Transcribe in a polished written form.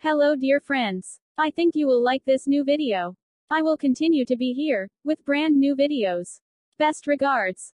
Hello dear friends. I think you will like this new video. I will continue to be here, with brand new videos. Best regards.